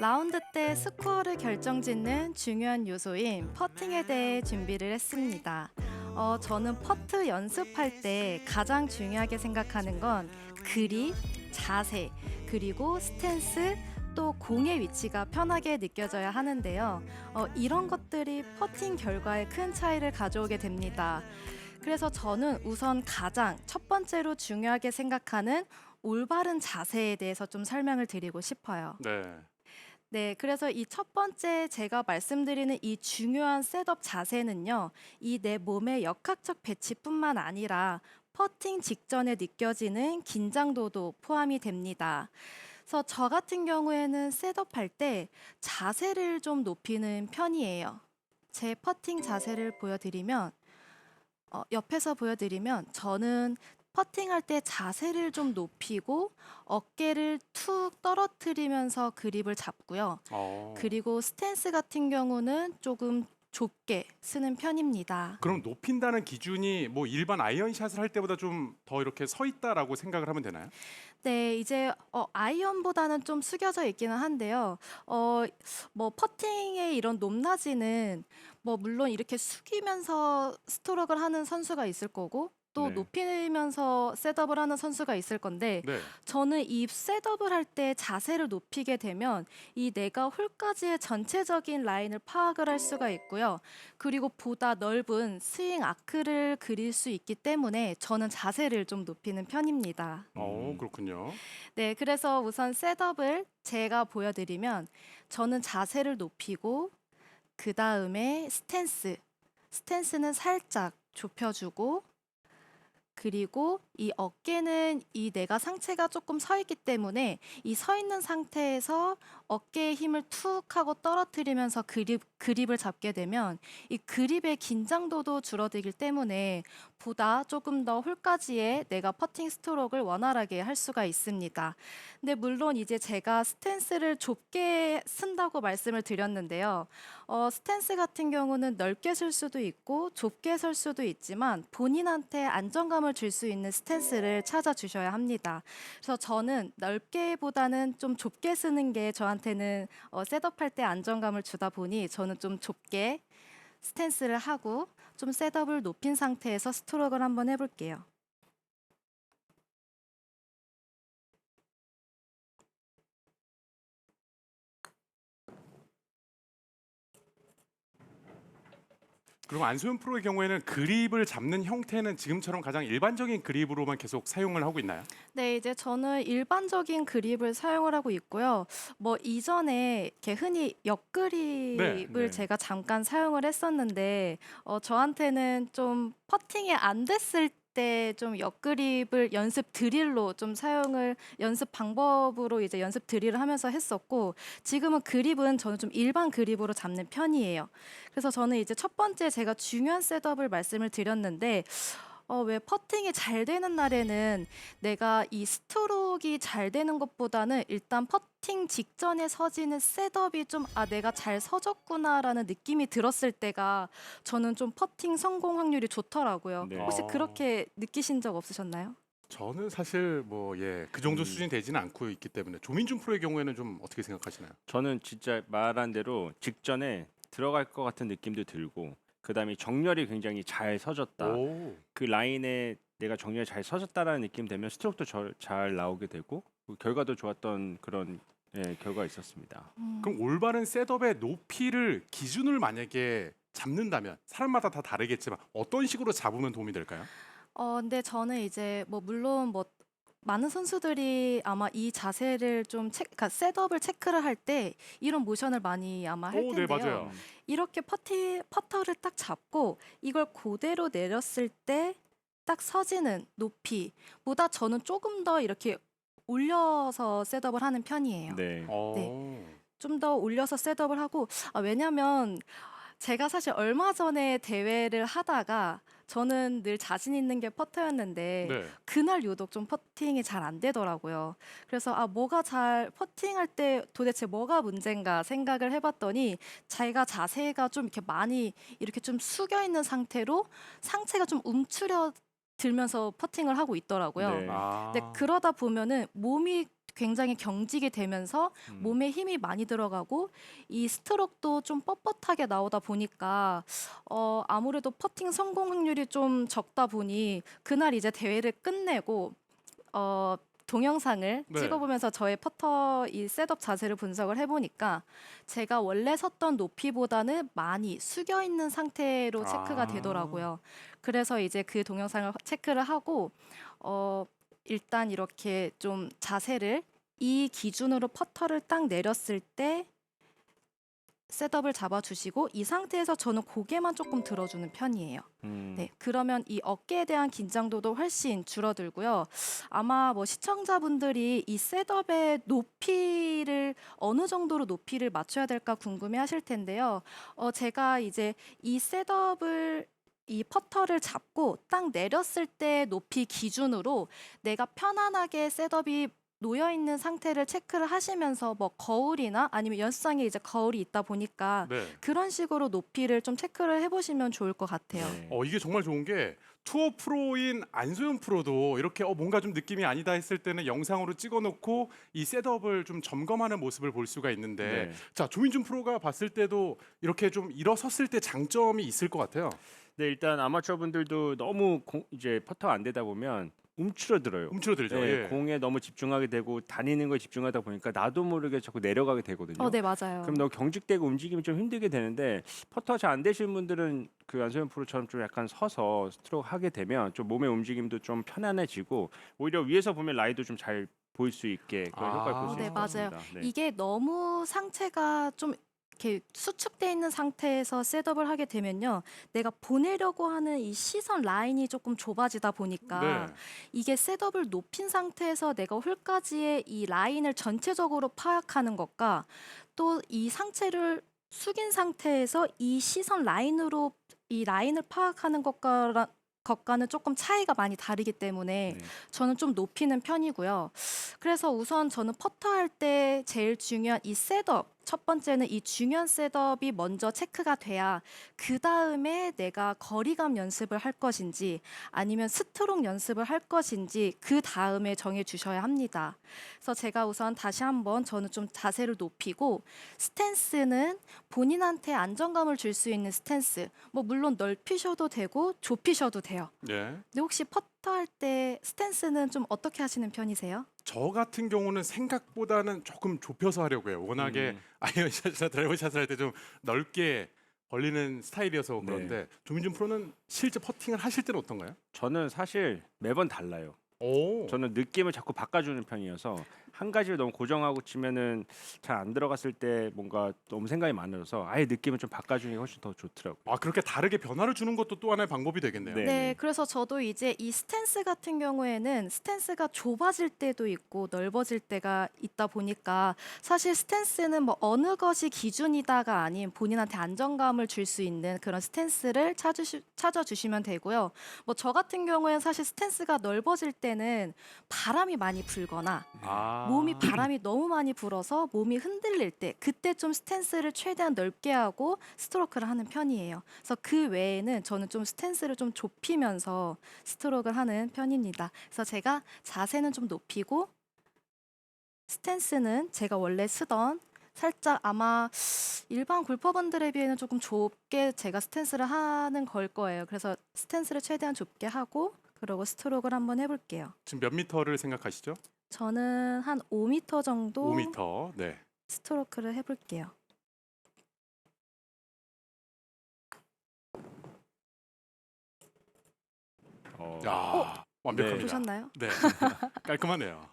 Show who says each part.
Speaker 1: 라운드 때 스코어를 결정짓는 중요한 요소인 퍼팅에 대해 준비를 했습니다. 저는 퍼트 연습할 때 가장 중요하게 생각하는 건 그립, 자세, 그리고 스탠스, 또 공의 위치가 편하게 느껴져야 하는데요. 이런 것들이 퍼팅 결과에 큰 차이를 가져오게 됩니다. 그래서 저는 우선 가장 첫 번째로 중요하게 생각하는 올바른 자세에 대해서 좀 설명을 드리고 싶어요.
Speaker 2: 네.
Speaker 1: 네, 그래서 이 첫 번째 제가 말씀드리는 이 중요한 셋업 자세는요, 이 내 몸의 역학적 배치뿐만 아니라 퍼팅 직전에 느껴지는 긴장도도 포함이 됩니다. 그래서 저 같은 경우에는 셋업할 때 자세를 좀 높이는 편이에요. 제 퍼팅 자세를 보여드리면, 옆에서 보여드리면 저는 퍼팅할 때 자세를 좀 높이고 어깨를 툭 떨어뜨리면서 그립을 잡고요.
Speaker 2: 어.
Speaker 1: 그리고 스탠스 같은 경우는 조금 좁게 쓰는 편입니다.
Speaker 2: 그럼 높인다는 기준이 뭐 일반 아이언샷을 할 때보다 좀 더 이렇게 서 있다라고 생각을 하면 되나요?
Speaker 1: 네, 이제 아이언보다는 좀 숙여져 있기는 한데요. 어, 뭐 퍼팅의 이런 높낮이는 뭐 물론 이렇게 숙이면서 스트로크를 하는 선수가 있을 거고 또
Speaker 2: 네.
Speaker 1: 높이면서 셋업을 하는 선수가 있을 건데
Speaker 2: 네.
Speaker 1: 저는 이 셋업을 할 때 자세를 높이게 되면 이 내가 홀까지의 전체적인 라인을 파악을 할 수가 있고요. 그리고 보다 넓은 스윙 아크를 그릴 수 있기 때문에 저는 자세를 좀 높이는 편입니다.
Speaker 2: 그렇군요.
Speaker 1: 네, 그래서 우선 셋업을 제가 보여드리면 저는 자세를 높이고 그 다음에 스탠스는 살짝 좁혀주고 그리고 이 어깨는 이 내가 상체가 조금 서 있기 때문에 이 서 있는 상태에서 어깨에 힘을 툭 하고 떨어뜨리면서 그립을 잡게 되면 이 그립의 긴장도도 줄어들기 때문에 보다 조금 더 홀까지의 내가 퍼팅 스트로크를 원활하게 할 수가 있습니다. 근데 물론 이제 제가 스탠스를 좁게 쓴다고 말씀을 드렸는데요. 스탠스 같은 경우는 넓게 쓸 수도 있고 좁게 설 수도 있지만 본인한테 안정감을 줄 수 있는 스탠스를 찾아주셔야 합니다. 그래서 저는 넓게보다는 좀 좁게 쓰는 게 저한테는 셋업할 때 안정감을 주다 보니 저는 좀 좁게 스탠스를 하고 좀 셋업을 높인 상태에서 스트로크를 한번 해볼게요.
Speaker 2: 그럼 안소연 프로의 경우에는 그립을 잡는 형태는 지금처럼 가장 일반적인 그립으로만 계속 사용을 하고 있나요?
Speaker 1: 네, 이제 저는 일반적인 그립을 사용을 하고 있고요. 뭐 이전에 이렇게 흔히
Speaker 2: 네.
Speaker 1: 옆그립을
Speaker 2: 네.
Speaker 1: 제가 잠깐 사용을 했었는데, 저한테는 좀 퍼팅이 안 됐을 때 좀 옆그립을 연습 드릴로 좀 사용을 연습 방법으로 이제 연습 드릴을 하면서 했었고 지금은 그립은 저는 좀 일반 그립으로 잡는 편이에요. 그래서 저는 이제 첫 번째 제가 중요한 셋업을 말씀을 드렸는데 왜 퍼팅이 잘 되는 날에는 내가 이 스트로크가 잘 되는 것보다는 일단 퍼팅 직전에 서지는 셋업이 좀 '아 내가 잘 서졌구나.'라는 느낌이 들었을 때가 저는 좀 퍼팅 성공 확률이 좋더라고요.
Speaker 3: 네.
Speaker 1: 혹시
Speaker 2: 어.
Speaker 1: 그렇게 느끼신 적 없으셨나요?
Speaker 2: 저는 사실 뭐 그 정도
Speaker 3: 음.
Speaker 2: 수준이 되지는 않고 있기 때문에 조민준 프로의 경우에는 좀 어떻게 생각하시나요?
Speaker 3: 저는 진짜 말한 대로 직전에 들어갈 것 같은 느낌도 들고 그다음에 정렬이 굉장히 잘 서졌다.
Speaker 2: 오.
Speaker 3: 그 라인에 내가 정렬이 잘 서졌다라는 느낌 되면 스트로크도 잘 나오게 되고 그 결과도 좋았던 그런 결과가 있었습니다.
Speaker 1: 음.
Speaker 2: 그럼 올바른 셋업의 높이를 기준을 만약에 잡는다면 사람마다 다 다르겠지만 어떤 식으로 잡으면 도움이 될까요?
Speaker 1: 근데 저는 이제 뭐 물론 뭐 많은 선수들이 아마 이 자세를 좀 그러니까 셋업을 체크를 할 때 이런 모션을 많이 아마 할
Speaker 2: 오, 네,
Speaker 1: 텐데요.
Speaker 2: 맞아요.
Speaker 3: 음.
Speaker 1: 이렇게 퍼터를 딱 잡고 이걸 그대로 내렸을 때 딱 서지는 높이보다 저는 조금 더 이렇게 올려서 셋업을 하는 편이에요.
Speaker 3: 네.
Speaker 1: 네.
Speaker 2: 어.
Speaker 1: 좀 더 올려서 셋업을 하고 왜냐면 제가 사실 얼마 전에 대회를 하다가 저는 늘 자신 있는 게 퍼터였는데
Speaker 2: 네.
Speaker 1: 그날 유독 좀 퍼팅이 잘 안 되더라고요. 그래서 뭐가 잘 퍼팅할 때 도대체 뭐가 문제인가 생각을 해봤더니 제가 자세가 좀 이렇게 많이 이렇게 좀 숙여 있는 상태로 상체가 좀 움츠려 들면서 퍼팅을 하고 있더라고요.
Speaker 3: 네.
Speaker 1: 근데
Speaker 2: 아.
Speaker 1: 그러다 보면은 몸이 굉장히 경직이 되면서 몸에 힘이 많이 들어가고 이 스트로크도 좀 뻣뻣하게 나오다 보니까 아무래도 퍼팅 성공 확률이 좀 적다 보니 그날 이제 대회를 끝내고 동영상을
Speaker 2: 네.
Speaker 1: 찍어보면서 저의 퍼터 이 셋업 자세를 분석을 해보니까 제가 원래 섰던 높이보다는 많이 숙여 있는 상태로 체크가
Speaker 2: 아.
Speaker 1: 되더라고요. 그래서 이제 그 동영상을 체크를 하고 일단 이렇게 좀 자세를 이 기준으로 퍼터를 딱 내렸을 때 셋업을 잡아주시고 이 상태에서 저는 고개만 조금 들어주는 편이에요. 네, 그러면 이 어깨에 대한 긴장도도 훨씬 줄어들고요. 아마 뭐 시청자분들이 이 셋업의 높이를 어느 정도로 높이를 맞춰야 될까 궁금해하실 텐데요. 제가 이제 이 셋업을 이 퍼터를 잡고 딱 내렸을 때 높이 기준으로 내가 편안하게 셋업이 놓여 있는 상태를 체크를 하시면서 뭐 거울이나 아니면 연습장에 이제 거울이 있다 보니까
Speaker 2: 네.
Speaker 1: 그런 식으로 높이를 좀 체크를 해보시면 좋을 것 같아요.
Speaker 3: 네.
Speaker 2: 이게 정말 좋은 게 투어 프로인 안소영 프로도 이렇게 뭔가 좀 느낌이 아니다 했을 때는 영상으로 찍어놓고 이 셋업을 좀 점검하는 모습을 볼 수가 있는데
Speaker 3: 네.
Speaker 2: 자 조민준 프로가 봤을 때도 이렇게 좀 일어섰을 때 장점이 있을 것 같아요.
Speaker 3: 네, 일단 아마추어 분들도 너무 이제 퍼터 안 되다 보면 움츠러들어요.
Speaker 2: 움츠러들죠.
Speaker 3: 네,
Speaker 2: 예.
Speaker 3: 공에 너무 집중하게 되고 다니는 거에 집중하다 보니까 나도 모르게 자꾸 내려가게 되거든요.
Speaker 1: 네, 맞아요.
Speaker 3: 그럼 너무 경직되고 움직임이 좀 힘들게 되는데 퍼터 잘 안 되시는 분들은 그 안소연 프로처럼 좀 약간 서서 스트로크 하게 되면 좀 몸의 움직임도 좀 편안해지고 오히려 위에서 보면 라이도 좀 잘 보일 수 있게 그런 효과를 볼 수
Speaker 1: 네,
Speaker 3: 있을 것
Speaker 1: 맞아요.
Speaker 3: 같습니다. 네.
Speaker 1: 이게 너무 상체가 좀 이렇게 수축돼 있는 상태에서 셋업을 하게 되면요, 내가 보내려고 하는 이 시선 라인이 조금 좁아지다 보니까
Speaker 2: 네.
Speaker 1: 이게 셋업을 높인 상태에서 내가 홀까지의 이 라인을 전체적으로 파악하는 것과 또 이 상체를 숙인 상태에서 이 시선 라인으로 이 라인을 파악하는 것과는 조금 차이가 많이 다르기 때문에
Speaker 3: 네.
Speaker 1: 저는 좀 높이는 편이고요. 그래서 우선 저는 퍼터 할 때 제일 중요한 이 셋업, 첫 번째는 이 중요한 셋업이 먼저 체크가 돼야 그 다음에 내가 거리감 연습을 할 것인지 아니면 스트로크 연습을 할 것인지 그 다음에 정해 주셔야 합니다. 그래서 제가 우선 다시 한번 저는 좀 자세를 높이고 스탠스는 본인한테 안정감을 줄 수 있는 스탠스, 뭐 물론 넓히셔도 되고 좁히셔도 돼요.
Speaker 2: 네.
Speaker 1: 근데 혹시 퍼터 할 때 스탠스는 좀 어떻게 하시는 편이세요?
Speaker 2: 저 같은 경우는 생각보다는 조금 좁혀서 하려고 해요. 워낙에 아이언샷이나 드라이버샷을 할 때 좀 넓게 벌리는 스타일이어서
Speaker 3: 네.
Speaker 2: 그런데 조민준 프로는 실제 퍼팅을 하실 때는 어떤가요?
Speaker 3: 저는 사실 매번 달라요.
Speaker 2: 오.
Speaker 3: 저는 느낌을 자꾸 바꿔주는 편이어서 한 가지를 너무 고정하고 치면은 잘 안 들어갔을 때 뭔가 너무 생각이 많아져서 아예 느낌을 좀 바꿔주는 게 훨씬 더 좋더라고요.
Speaker 2: 그렇게 다르게 변화를 주는 것도 또 하나의 방법이 되겠네요.
Speaker 3: 네.
Speaker 1: 네, 그래서 저도 이제 이 스탠스 같은 경우에는 스탠스가 좁아질 때도 있고 넓어질 때가 있다 보니까 사실 스탠스는 뭐 어느 것이 기준이다가 아닌 본인한테 안정감을 줄 수 있는 그런 스탠스를 찾아주시면 되고요. 뭐 저 같은 경우에는 사실 스탠스가 넓어질 때는 바람이 많이 불거나 몸이 바람이 너무 많이 불어서 몸이 흔들릴 때 그때 좀 스탠스를 최대한 넓게 하고 스트로크를 하는 편이에요. 그래서 그 외에는 저는 좀 스탠스를 좀 좁히면서 스트로크를 하는 편입니다. 그래서 제가 자세는 좀 높이고 스탠스는 제가 원래 쓰던 살짝 아마 일반 골퍼분들에 비해는 조금 좁게 제가 스탠스를 하는 걸 거예요. 그래서 스탠스를 최대한 좁게 하고 그리고 스트로크를 한번 해볼게요.
Speaker 2: 지금 몇 미터를 생각하시죠?
Speaker 1: 저는 한 5m 정도
Speaker 2: 5미터. 네.
Speaker 1: 스트로크를 해볼게요.
Speaker 2: 야, 완벽합니다.
Speaker 1: 보셨나요?
Speaker 2: 네. 깔끔하네요.